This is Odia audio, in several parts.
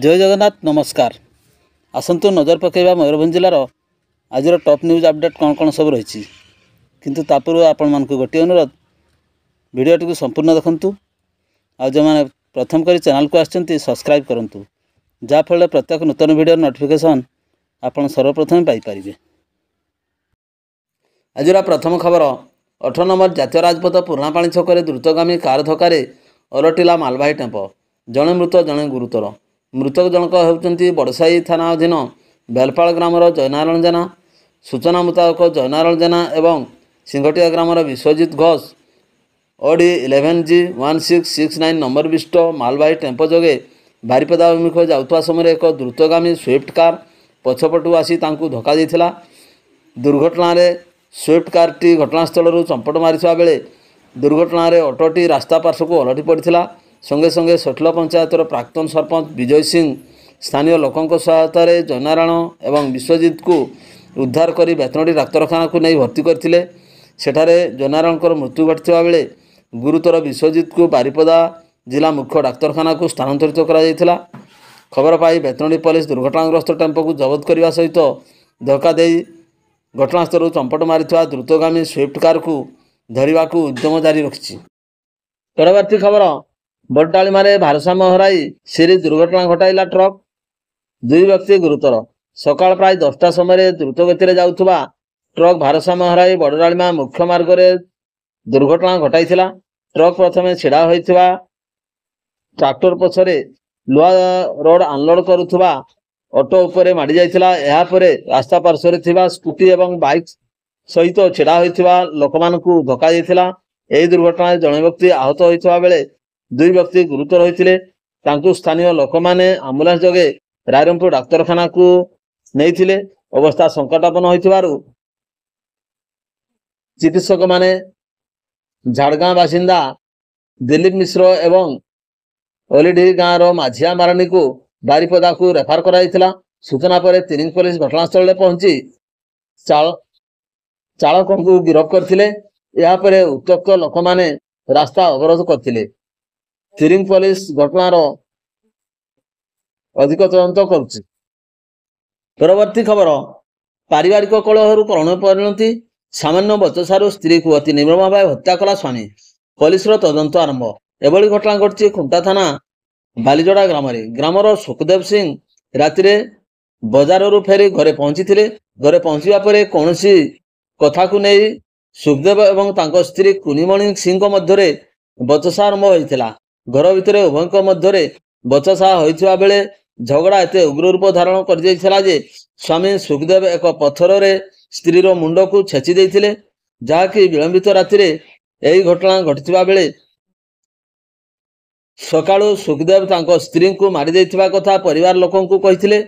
जय जगन्नाथ नमस्कार। आसतु नजर पकेबा मयूरभंज जिलार आज टॉप न्यूज अपडेट कौन कौन सब रही किंतु तापूर्व आपण मानक गोटे अनुरोध वीडियोटी को संपूर्ण देखंतु आ जो मैंने प्रथम करी चैनल को आछंती सब्सक्राइब करंतु जाफल प्रत्येक नूतन वीडियो नोटिफिकेशन आपण सर्वप्रथम पाई परिबे। आज प्रथम खबर 18 नंबर जातीय राजपथ पुराणापाणी छक द्रुतगामी कार धक्का ओलटिला मालवाही टेम्पो जड़े मृत जड़े गुरुतर। मृतक जनक होउचंती बड़साई थाना अधीन बेलपाड़ ग्रामर जयनारायण जेना। सूचना मुताबक जयनारायण जेना एवं सिंगटिया ग्रामर Biswajit Ghosh OD 11G1669 number विशिष्ट मालवाही टेम्पो जोगे बारिपदा अभिमुखे जाउथवा समय एक द्रुतगामी स्विफ्ट कार पछपटू आसी तांकू धक्का देइथिला। दुर्घटना रे स्विफ्ट कारटी घटनास्थल चंपट मारिथिबा बेले दुर्घटना रे ऑटोटी रास्ता पार्श्व को ओलटि पड़िथिला। संगे संगे सठल पंचायतर प्राक्तन सरपंच विजय सिंह स्थानीय लोकों सहायतार जयनारायण एवं विश्वजित को उद्धार कर बेतनटी डाक्तखाना को नहीं भर्ती करथिले। सेठारे जयनारायण मृत्यु घटिथिबा बेले गुरुतर विश्वजित को बारिपदा जिला मुख्य डाक्तखाना को स्थानांतरित करा। खबर पाई बेतनटी पुलिस दुर्घटनाग्रस्त टेम्पो को जबत करने सहित धक्का दे घटनास्थल चंपट मारिथिबा द्रुतगामी स्विफ्ट कार को धरने को उद्यम जारी रखिछि। परवर्ती खबर बड़डालीमारे भारसाम्य हराई सीरीज दुर्घटना घटाइला ट्रक। 2 व्यक्ति गुरुतर। सकाळ प्राय 10टा समय द्रुत गति जाउथुबा ट्रक भारसाम्य हराई बड़डालीमा मुख्य मार्ग में दुर्घटना घटाइथिला। ट्रक प्रथमे छिड़ा होइथिबा ट्रैक्टर पछरे लुआ रोड अनलोड करुथुबा ऑटो उपरे माडी जाइथिला। एहा परे रास्ता पार्श्व थिबा स्कूटी एवं बाइक सहित छिड़ा होइथिबा लोकमानकु धक्का देइथिला। एही दुर्घटना जणे व्यक्ति आहत होइथिबा बेले 2 व्यक्ति गुरुतर होइथिले। तांकु स्थानीय लोक माने एम्बुलेंस जोगे रायरंगपुर डाक्तरखाना को नेइथिले। अवस्था संकटापन्न होइथिबारु चिकित्सक माने झाड़गां बासिंदा दिलीप मिश्र एवं ओलीडी गाँव माझिया माराणी को बारिपदा को रेफर कराइथिला। सूचना पर तिरिंग पुलिस घटनास्थल में पहुंची चालक को गिरफ्त करथिले। या परे उत्तक्त लोक माने रास्ता अवरोध करथिले। तिरिंग पुलिस घटनार अधिक तदंत करुछि। परवर्ती खबर पारिवारिक कलह प्रणय परिणति सामान्य बचसारू स्त्री को अति निर्मम भाव हत्या कला स्वामी। पुलिस तदंत आरंभ। एभली घटना घटी खुंटा थाना बालीजड़ा ग्राम ग्रामर सुखदेव सिंह राति बजार फेरी घरे पहुंची थे। घरे पहुंचा पर कौन कथा को नहीं सुखदेव एवं तांको स्त्री कुनिमणि सिंह मध्य बचसा आरंभ होता। घर भितर उभय मध्य बचसा होता बेले झगड़ा एत उग्र रूप धारण कर स्वामी सुखदेव एक पत्थर रे स्त्री मुंड को छेची देते जहाँकि विलंबित राति यही घटना घटी बेले सकाळु सुखदेव तांको स्त्री को मारी देथिबा कथा परिवार लोकों को कहिथिले।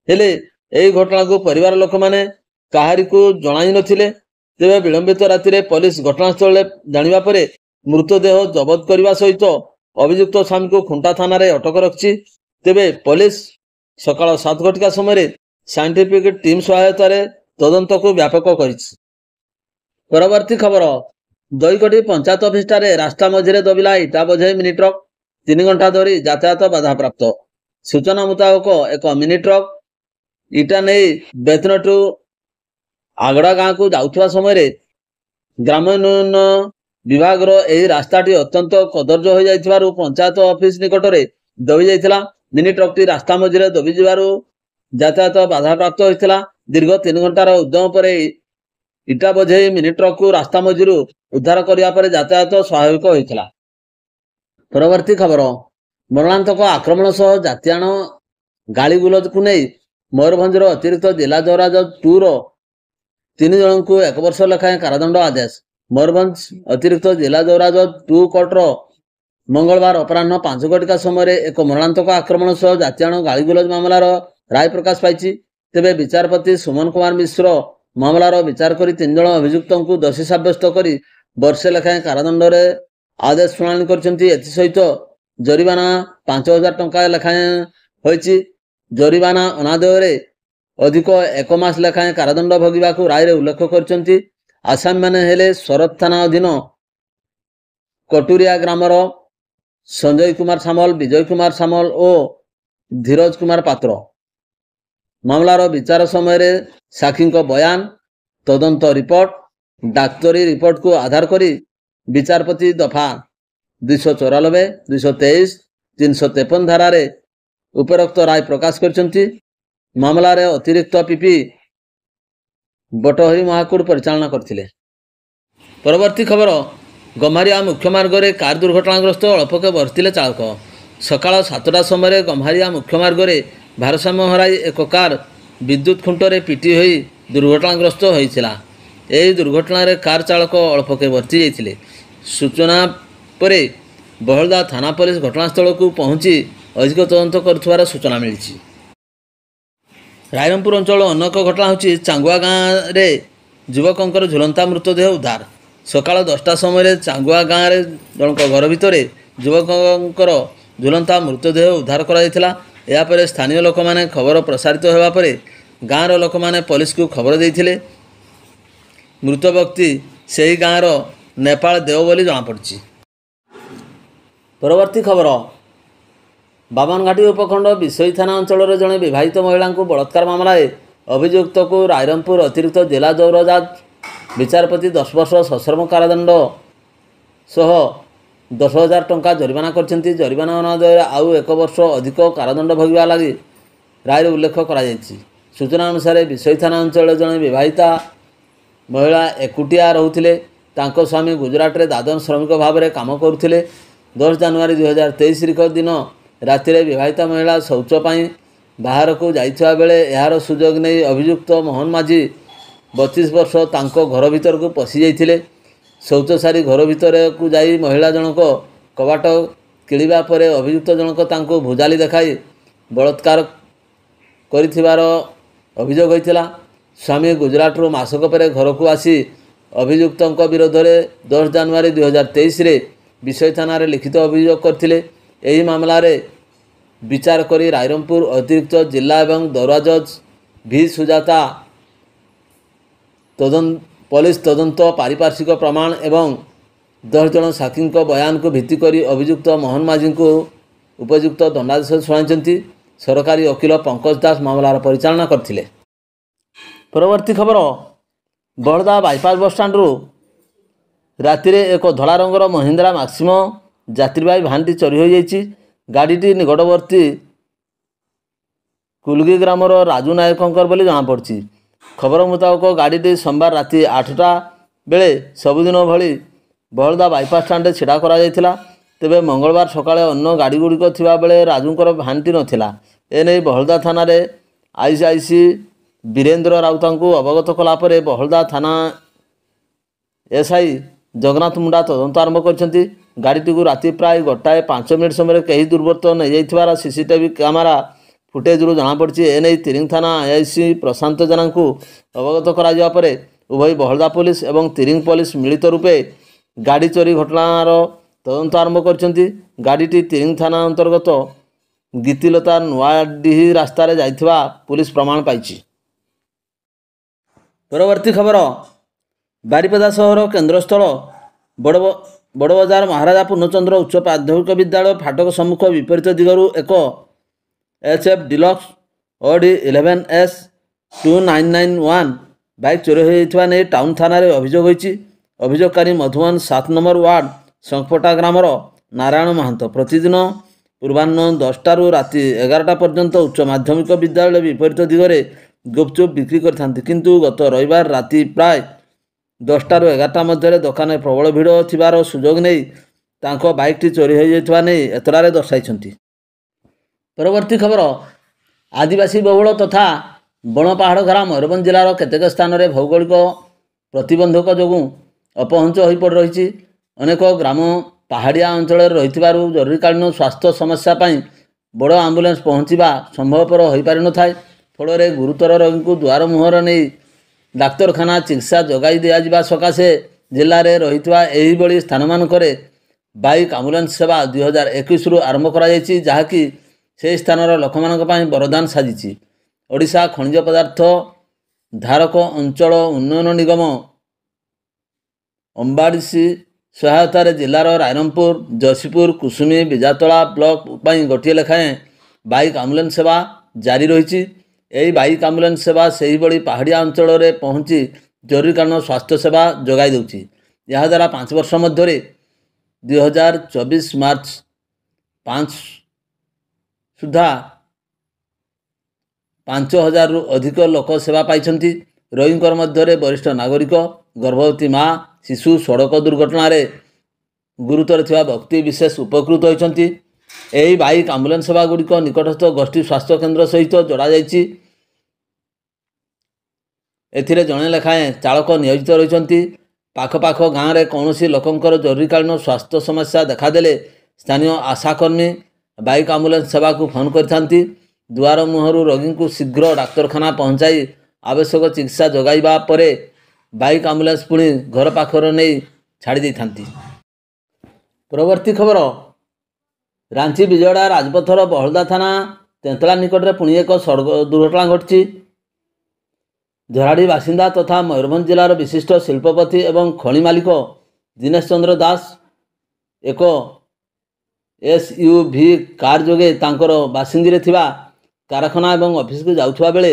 हेले एही घटना को परिवार लोक माने काहारी को जणाई नथिले। तेबे विलंबित राति पुलिस घटनास्थल जानिबा परे मृतदेह जबत करने सहित अभियुक्त स्वामी को खुंटा थाना रे अटक रखी। तेबे पुलिस सकाळ 7 घटिका समय साइंटिफिक टीम सहायता तदंत को व्यापक करिछि। परवर्ती खबर दईकटी पंचायत ऑफिस ठारे रास्ता मझिरे दबिला इटा बोझे मिनी ट्रक। 3 घंटा धरी यातायात बाधा प्राप्त। सूचना मुताबक एक मिनी ट्रक इटा नहीं बेतनटू आगड़ा गाँव को जाउथवा समय ग्रामोन्नयन विभाग यही रास्ताटी अत्यंत कदर्ज हो जाइथिबारु पंचायत ऑफिस निकट में दबी जाइथिला। मिनी ट्रकटी रास्ता मझिरे दबी जिबारु यातायात बाधा प्राप्त होइथिला। दीर्घ 3 घंटार उद्यम पर इटा बोझे मिनी ट्रक को रास्ता मझिरु उद्धार करिया पर यातायात स्वाभाविक होइथिला। परवर्ती खबर मरणांतक आक्रमण सह जातियाण गाली गुलज को नहीं मयूरभंजर अतिरिक्त जिला जज 2 3 जन को 1 वर्ष लेखाएं कारादंड आदेश। मयूरभंज अतिरिक्त जिला जज 2 कोर्टर मंगलवार अपराह्न 5 घटिका समय एक मरणांतक आक्रमण सह जातियाण गाली गुलज मामलार राय प्रकाश पाई। तेबे विचारपति सुमन कुमार मिश्र मामलार विचार कर 3 जन अभियुक्त को दोषी साब्यस्त कर वर्षे लेखाएं कारादंड आदेश शुणाणी कर सहित जरिमाना 5000 टंका लेखाएं होइछि। जरिमाना अनादय अधिक 1 मास लेखाएं कारादंड भोगिबा को राय उल्लेख कर आसामी माने हेले शरद थाना अधीन कटुरिया ग्रामर संजय कुमार सामल, विजय कुमार सामल और ଧୀରଜ କୁମାର ପାତ୍ର। ମାମଲାର ବିଚାର ସମୟରେ ସାକ୍ଷୀଙ୍କ ବୟାନ, ତଦନ୍ତ ରିପୋର୍ଟ, ଡାକ୍ତରୀ ରିପୋର୍ଟକୁ ଆଧାର କରି ବିଚାରପତି ଦଫା 294, 223, 353 ଧାରାରେ ଉପରୋକ୍ତ ରାୟ ପ୍ରକାଶ କରିଛନ୍ତି। ମାମଲାରେ ଅତିରିକ୍ତ ପିପି ବଟହରି ମହାକୁଡ଼ ପରିଚାଳନା କରିଥିଲେ। ପରବର୍ତ୍ତୀ ଖବର, ଗମ୍ହାରିଆ ମୁଖ୍ୟ ମାର୍ଗରେ କାର ଦୁର୍ଘଟଣାଗ୍ରସ୍ତ, ଅଳ୍ପକେ ବସିଥିଲେ ଚାଳକ। ସକାଳ 7ଟା ସମୟରେ ଗମ୍ହାରିଆ ମୁଖ୍ୟ ମାର୍ଗରେ ଭାରସାମ୍ୟ ହରାଇ ଏକ କାର ବିଦ୍ୟୁତ ଖୁଣ୍ଟରେ ପିଟି ହୋଇ ଦୁର୍ଘଟଣାଗ୍ରସ୍ତ ହୋଇଥିଲା। ଏହି ଦୁର୍ଘଟଣାରେ କାର ଚାଳକ ଅଳ୍ପକେ ବର୍ତ୍ତି ଯାଇଥିଲେ। ସୂଚନା ପରେ ବହଳଦା ଥାନା ପୋଲିସ ଘଟଣାସ୍ଥଳକୁ ପହଞ୍ଚି ଅଧିକ ତଦନ୍ତ କରୁଥିବାର ସୂଚନା ମିଳିଛି। ରାଇରଙ୍ଗପୁର ଅଞ୍ଚଳ ଅନ୍ୟ ଏକ ଘଟଣା ହେଉଛି ଚାଙ୍ଗୁଆ ଗାଁରେ ଯୁବକଙ୍କର ଝୁଲନ୍ତା ମୃତଦେହ ଉଦ୍ଧାର। ସକାଳ 10ଟା ସମୟରେ ଚାଙ୍ଗୁଆ ଗାଁରେ ଜଣଙ୍କ ଘର ଭିତରେ ଯୁବକଙ୍କର ଝୁଲନ୍ତା ମୃତଦେହ ଉଦ୍ଧାର କରାଯାଇଥିଲା। ଏହାପରେ ସ୍ଥାନୀୟ ଲୋକମାନେ ଖବର ପ୍ରସାରିତ ହେବା ପରେ ଗାଁର ଲୋକମାନେ ପୋଲିସକୁ ଖବର ଦେଇଥିଲେ। ମୃତ ବ୍ୟକ୍ତି ସେହି ଗାଁର ନେପାଳ ଦେଓ ବୋଲି ଜଣାପଡ଼ିଛି। ପରବର୍ତ୍ତୀ ଖବର, ବାମନଘାଟି ଉପଖଣ୍ଡ ବିଶୋଇ ଥାନା ଅଞ୍ଚଳରେ ଜଣେ ବିବାହିତ ମହିଳାଙ୍କୁ ବଳାତ୍କାର ମାମଲାରେ ଅଭିଯୁକ୍ତକୁ ରାଇରଙ୍ଗପୁର ଅତିରିକ୍ତ ଜିଲ୍ଲା ଜଜ ବିଚାରପତି 10 ବର୍ଷ ସଶ୍ରମ କାରାଦଣ୍ଡ ସହ 10,000 ଟଙ୍କା ଜରିମାନା କରିଛନ୍ତି। ଜରିମାନା ଅନୁଦାନରେ ଆଉ 1 ବର୍ଷ ଅଧିକ କାରାଦଣ୍ଡ ଭୋଗିବା ଲାଗି ରାୟରେ ଉଲ୍ଲେଖ କରାଯାଇଛି। ସୂଚନା ଅନୁସାରେ ବିଶୋଇ ଥାନା ଅଞ୍ଚଳରେ ଜଣେ ବିବାହିତା ମହିଳା ଏକୁଟିଆ ରହୁଥିଲେ। ତାଙ୍କ ସ୍ୱାମୀ ଗୁଜରାଟରେ ଦାଦନ ଶ୍ରମିକ ଭାବରେ କାମ କରୁଥିଲେ। 10 ଜାନୁଆରୀ 2023 ଦିନ ରାତିରେ ବିବାହିତା ମହିଳା ଶୌଚ ପାଇଁ ବାହାରକୁ ଯାଇଥିବା ବେଳେ ଏହାର ସୁଯୋଗ ନେଇ ଅଭିଯୁକ୍ତ ମୋହନ ମାଝୀ 32 ବର୍ଷ ତାଙ୍କ ଘର ଭିତରକୁ ପଶି ଯାଇଥିଲେ। ଶୌଚ ସାରି ଘର ଭିତରକୁ ଯାଇ ମହିଳା ଜଣକ କବାଟ କିଳିବା ପରେ ଅଭିଯୁକ୍ତ ଜଣକ ତାଙ୍କୁ ଭୁଜାଲି ଦେଖାଇ ବଳାତ୍କାର କରିଥିବାର ଅଭିଯୋଗ ହୋଇଥିଲା। ସ୍ୱାମୀ ଗୁଜରାଟରୁ ମାସକ ପରେ ଘରକୁ ଆସି ଅଭିଯୁକ୍ତଙ୍କ ବିରୋଧରେ 10 ଜାନୁଆରୀ 2023ରେ ବିଶୋଇ ଥାନାରେ ଲିଖିତ ଅଭିଯୋଗ କରିଥିଲେ। ଏହି ମାମଲାରେ ବିଚାର କରି ରାଇରଙ୍ଗପୁର ଅତିରିକ୍ତ ଜିଲ୍ଲା ଏବଂ ଦୌରା ଜଜ୍ ଭି ସୁଜାତା ପୋଲିସ ତଦନ୍ତ, ପାରିପାର୍ଶ୍ୱିକ ପ୍ରମାଣ ଏବଂ 10 ଜଣ ସାକ୍ଷୀଙ୍କ ବୟାନକୁ ଭିତ୍ତି କରି ଅଭିଯୁକ୍ତ ମୋହନ ମାଝୀଙ୍କୁ ଉପଯୁକ୍ତ ଦଣ୍ଡାଦେଶ ଶୁଣାଇଛନ୍ତି। ସରକାରୀ ଓକିଲ ପଙ୍କଜ ଦାସ ମାମଲାର ପରିଚାଳନା କରିଥିଲେ। ପରବର୍ତ୍ତୀ ଖବର, ବହଳଦା ବାଇପାସ ବସ୍ଷ୍ଟାଣ୍ଡରୁ ରାତିରେ ଏକ ଧଳା ରଙ୍ଗର ମହିନ୍ଦ୍ରା ମାକ୍ସିମ ଯାତ୍ରୀବାହୀ ଭ୍ୟାନ୍ଟି ଚୋରି ହୋଇଯାଇଛି। ଗାଡ଼ିଟି ନିକଟବର୍ତ୍ତୀ କୁଲଗି ଗ୍ରାମର ରାଜୁ ନାୟକଙ୍କର ବୋଲି ଜଣାପଡ଼ିଛି। ଖବର ମୁତାବକ ଗାଡ଼ିଟି ସୋମବାର ରାତି 8ଟା ବେଳେ ସବୁଦିନ ଭଳି ବହଳଦା ବାଇପାସ ଷ୍ଟାଣ୍ଡରେ ଛିଡ଼ା କରାଯାଇଥିଲା। ତେବେ ମଙ୍ଗଳବାର ସକାଳେ ଅନ୍ୟ ଗାଡ଼ିଗୁଡ଼ିକ ଥିବା ବେଳେ ରାଜୁଙ୍କର ଭ୍ୟାନ୍ଟି ନଥିଲା। ଏନେଇ ବହଳଦା ଥାନାରେ ଆଇସିଆଇସି ବୀରେନ୍ଦ୍ର ରାଉତଙ୍କୁ ଅବଗତ କଲା ପରେ ବହଳଦା ଥାନା ଏସ୍ଆଇ ଜଗନ୍ନାଥ ମୁଣ୍ଡା ତଦନ୍ତ ଆରମ୍ଭ କରିଛନ୍ତି। ଗାଡ଼ିଟିକୁ ରାତି ପ୍ରାୟ 1:05 ସମୟରେ କେହି ଦୁର୍ବୃତ୍ତ ନେଇଯାଇଥିବାର ସିସିଟିଭି କ୍ୟାମେରା ଫୁଟେଜରୁ ଜଣାପଡ଼ିଛି। ଏନେଇ ତିରିଙ୍ଗ ଥାନା ଆଇଆଇସି ପ୍ରଶାନ୍ତ ଜେନାଙ୍କୁ ଅବଗତ କରାଯିବା ପରେ ଉଭୟ ବହଳଦା ପୋଲିସ ଏବଂ ତିରିଙ୍ଗ ପୋଲିସ ମିଳିତ ରୂପେ ଗାଡ଼ି ଚୋରି ଘଟଣାର ତଦନ୍ତ ଆରମ୍ଭ କରିଛନ୍ତି। ଗାଡ଼ିଟି ତିରିଙ୍ଗ ଥାନା ଅନ୍ତର୍ଗତ ଗୀତିଲତା ନୂଆଡିହି ରାସ୍ତାରେ ଯାଇଥିବା ପୁଲିସ ପ୍ରମାଣ ପାଇଛି। ପରବର୍ତ୍ତୀ ଖବର, ବାରିପଦା ସହର କେନ୍ଦ୍ରସ୍ଥଳ ବଡ଼ବଜାର ମହାରାଜା ପୂର୍ଣ୍ଣଚନ୍ଦ୍ର ଉଚ୍ଚ ପ୍ରାଥମିକ ବିଦ୍ୟାଳୟ ଫାଟକ ସମ୍ମୁଖ ବିପରୀତ ଦିଗରୁ ଏକ ଏଚ୍ଏଫ୍ ଡିଲକ୍ସ ଅଡି 11S 2991 ବାଇକ୍ ଚୋରି ହୋଇଯାଇଥିବା ନେଇ ଟାଉନ ଥାନାରେ ଅଭିଯୋଗ ହୋଇଛି। ଅଭିଯୋଗକାରୀ ମଧୁବନ 7 ନମ୍ବର ୱାର୍ଡ ଶଙ୍ଖପଟା ଗ୍ରାମର ନାରାୟଣ ମହାନ୍ତ ପ୍ରତିଦିନ ପୂର୍ବାହ୍ନ 10ଟାରୁ ରାତି 11ଟା ପର୍ଯ୍ୟନ୍ତ ଉଚ୍ଚ ମାଧ୍ୟମିକ ବିଦ୍ୟାଳୟ ବିପରୀତ ଦିଗରେ ଗୁପଚୁପ ବିକ୍ରି କରିଥାନ୍ତି। କିନ୍ତୁ ଗତ ରବିବାର ରାତି ପ୍ରାୟ 10ଟାରୁ 11ଟା ମଧ୍ୟରେ ଦୋକାନରେ ପ୍ରବଳ ଭିଡ଼ ଥିବାର ସୁଯୋଗ ନେଇ ତାଙ୍କ ବାଇକ୍ଟି ଚୋରି ହୋଇଯାଇଥିବା ନେଇ ଏତଲାରେ ଦର୍ଶାଇଛନ୍ତି। ପରବର୍ତ୍ତୀ ଖବର, ଆଦିବାସୀ ବହୁଳ ତଥା ବଣ ପାହାଡ଼ ଘେରା ମୟୂରଭଞ୍ଜ ଜିଲ୍ଲାର କେତେକ ସ୍ଥାନରେ ଭୌଗୋଳିକ ପ୍ରତିବନ୍ଧକ ଯୋଗୁଁ ଅପହଞ୍ଚ ହୋଇପଡ଼ି ରହିଛି। ଅନେକ ଗ୍ରାମ ପାହାଡ଼ିଆ ଅଞ୍ଚଳରେ ରହିଥିବାରୁ ଜରୁରୀକାଳୀନ ସ୍ୱାସ୍ଥ୍ୟ ସମସ୍ୟା ପାଇଁ ବଡ଼ ଆମ୍ବୁଲାନ୍ସ ପହଞ୍ଚିବା ସମ୍ଭବପର ହୋଇପାରିନଥାଏ। ଫଳରେ ଗୁରୁତର ରୋଗୀଙ୍କୁ ଦୁଆର ମୁହଁରେ ନେଇ ଡାକ୍ତରଖାନା ଚିକିତ୍ସା ଯୋଗାଇ ଦିଆଯିବା ସକାଶେ ଜିଲ୍ଲାରେ ରହିଥିବା ଏହିଭଳି ସ୍ଥାନମାନଙ୍କରେ ବାଇକ୍ ଆମ୍ବୁଲାନ୍ସ ସେବା 2021ରୁ ଆରମ୍ଭ କରାଯାଇଛି, ଯାହାକି ସେହି ସ୍ଥାନର ଲୋକମାନଙ୍କ ପାଇଁ ବରଦାନ ସାଜିଛି। ଓଡ଼ିଶା ଖଣିଜ ପଦାର୍ଥ ଧାରକ ଅଞ୍ଚଳ ଉନ୍ନୟନ ନିଗମ ଅମ୍ବାଡ଼ିସି ସହାୟତାରେ ଜିଲ୍ଲାର ରାଇରଙ୍ଗପୁର, ଯଶୀପୁର, କୁସୁମୀ, ବିଜାତଳା ବ୍ଲକ ପାଇଁ ଗୋଟିଏ ଲେଖାଏଁ ବାଇକ୍ ଆମ୍ବୁଲାନ୍ସ ସେବା ଜାରି ରହିଛି। ଏହି ବାଇକ୍ ଆମ୍ବୁଲାନ୍ସ ସେବା ସେହିଭଳି ପାହାଡ଼ିଆ ଅଞ୍ଚଳରେ ପହଞ୍ଚି ଜରୁରୀକାଳୀନ ସ୍ୱାସ୍ଥ୍ୟ ସେବା ଯୋଗାଇ ଦେଉଛି। ଏହାଦ୍ୱାରା 5 ବର୍ଷ ମଧ୍ୟରେ 2024 ମାର୍ଚ୍ଚ 5 ସୁଦ୍ଧା 5000ରୁ ଅଧିକ ଲୋକ ସେବା ପାଇଛନ୍ତି। ରୋଗୀଙ୍କର ମଧ୍ୟରେ ବରିଷ୍ଠ ନାଗରିକ, ଗର୍ଭବତୀ ମା, ଶିଶୁ, ସଡ଼କ ଦୁର୍ଘଟଣାରେ ଗୁରୁତର ଥିବା ବ୍ୟକ୍ତି ବିଶେଷ ଉପକୃତ ହୋଇଛନ୍ତି। ଏହି ବାଇକ୍ ଆମ୍ବୁଲାନ୍ସ ସେବାଗୁଡ଼ିକ ନିକଟସ୍ଥ ଗୋଷ୍ଠୀ ସ୍ୱାସ୍ଥ୍ୟକେନ୍ଦ୍ର ସହିତ ଯୋଡ଼ାଯାଇଛି। ଏଥିରେ ଜଣେ ଲେଖାଏଁ ଚାଳକ ନିୟୋଜିତ ରହିଛନ୍ତି। ପାଖପାଖ ଗାଁରେ କୌଣସି ଲୋକଙ୍କର ଜରୁରୀକାଳୀନ ସ୍ୱାସ୍ଥ୍ୟ ସମସ୍ୟା ଦେଖାଦେଲେ ସ୍ଥାନୀୟ ଆଶାକର୍ମୀ ବାଇକ୍ ଆମ୍ବୁଲାନ୍ସ ସେବାକୁ ଫୋନ୍ କରିଥାନ୍ତି। ଦୁଆର ମୁହଁରୁ ରୋଗୀଙ୍କୁ ଶୀଘ୍ର ଡାକ୍ତରଖାନା ପହଞ୍ଚାଇ ଆବଶ୍ୟକ ଚିକିତ୍ସା ଯୋଗାଇବା ପରେ ବାଇକ୍ ଆମ୍ବୁଲାନ୍ସ ପୁଣି ଘର ପାଖରେ ନେଇ ଛାଡ଼ି ଦେଇଥାନ୍ତି। ପରବର୍ତ୍ତୀ ଖବର, ରାଞ୍ଚି ବିଜୟଡ଼ା ରାଜପଥର ବହଳଦା ଥାନା ତେନ୍ତଳା ନିକଟରେ ପୁଣି ଏକ ସଡ଼କ ଦୁର୍ଘଟଣା ଘଟିଛି। ଝରାଡ଼ି ବାସିନ୍ଦା ତଥା ମୟୂରଭଞ୍ଜ ଜିଲ୍ଲାର ବିଶିଷ୍ଟ ଶିଳ୍ପପତି ଏବଂ ଖଣି ମାଲିକ ଦିନେଶ ଚନ୍ଦ୍ର ଦାସ ଏକ SUV କାର୍ ଯୋଗେ ତାଙ୍କର ବାସିଙ୍ଗିରେ ଥିବା କାରଖାନା ଏବଂ ଅଫିସକୁ ଯାଉଥିବା ବେଳେ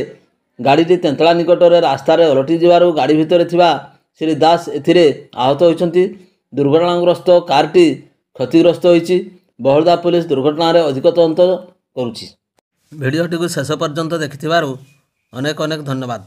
ଗାଡ଼ିଟି ତେନ୍ତଳା ନିକଟରେ ରାସ୍ତାରେ ଓଲଟି ଯିବାରୁ ଗାଡ଼ି ଭିତରେ ଥିବା ଶ୍ରୀ ଦାସ ଏଥିରେ ଆହତ ହୋଇଛନ୍ତି। ଦୁର୍ଘଟଣାଗ୍ରସ୍ତ କାର୍ଟି କ୍ଷତିଗ୍ରସ୍ତ ହୋଇଛି। ବହଳଦା ପୁଲିସ ଦୁର୍ଘଟଣାରେ ଅଧିକ ତଦନ୍ତ କରୁଛି। ଭିଡ଼ିଓଟିକୁ ଶେଷ ପର୍ଯ୍ୟନ୍ତ ଦେଖିଥିବାରୁ ଅନେକ ଅନେକ ଧନ୍ୟବାଦ।